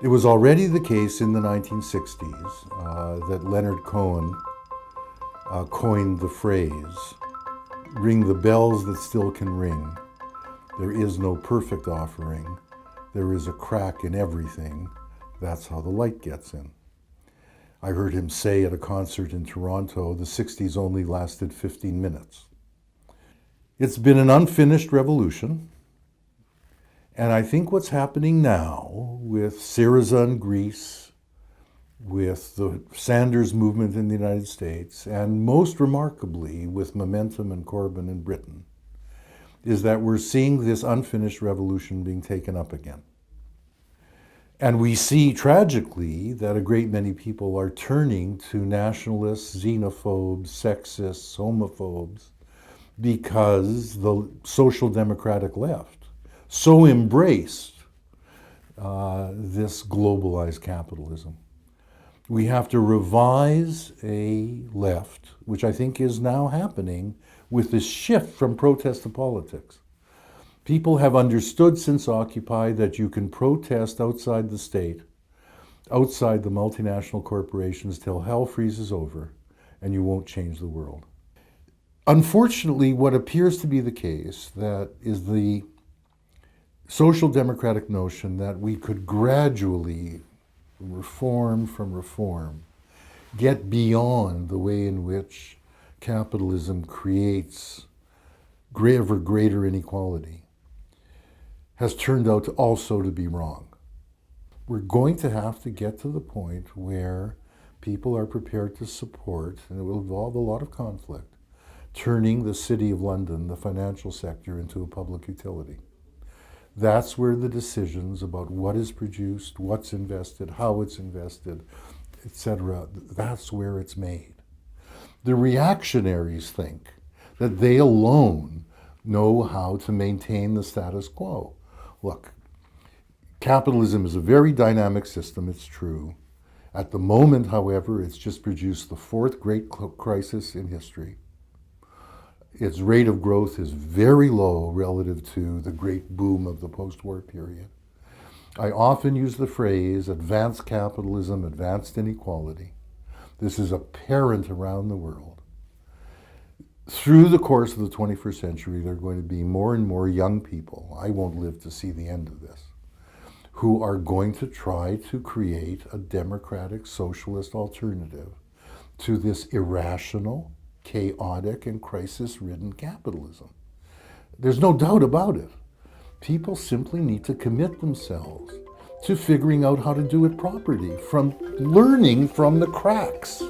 It was already the case in the 1960s that Leonard Cohen coined the phrase, "Ring the bells that still can ring. There is no perfect offering. There is a crack in everything. That's how the light gets in." I heard him say at a concert in Toronto, the 60s only lasted 15 minutes. It's been an unfinished revolution. And I think what's happening now with Syriza in Greece, with the Sanders movement in the United States, and most remarkably with Momentum and Corbyn in Britain, is that we're seeing this unfinished revolution being taken up again. And we see, tragically, that a great many people are turning to nationalists, xenophobes, sexists, homophobes, because the social democratic left so embraced this globalized capitalism. We have to revise a left, which I think is now happening with this shift from protest to politics. People have understood since Occupy that you can protest outside the state, outside the multinational corporations till hell freezes over, and you won't change the world. Unfortunately, what appears to be the case, that is the social democratic notion that we could gradually, reform from reform, get beyond the way in which capitalism creates ever greater inequality, has turned out also to be wrong. We're going to have to get to the point where people are prepared to support, and it will involve a lot of conflict, turning the City of London, the financial sector, into a public utility. That's where the decisions about what is produced, what's invested, how it's invested, etc., that's where it's made. The reactionaries think that they alone know how to maintain the status quo. Look, capitalism is a very dynamic system, it's true. At the moment, however, it's just produced the fourth great crisis in history. Its rate of growth is very low relative to the great boom of the post-war period. I often use the phrase advanced capitalism, advanced inequality. This is apparent around the world. Through the course of the 21st century, there are going to be more and more young people, I won't live to see the end of this, who are going to try to create a democratic socialist alternative to this irrational, chaotic, and crisis-ridden capitalism. There's no doubt about it. People simply need to commit themselves to figuring out how to do it properly, from learning from the cracks.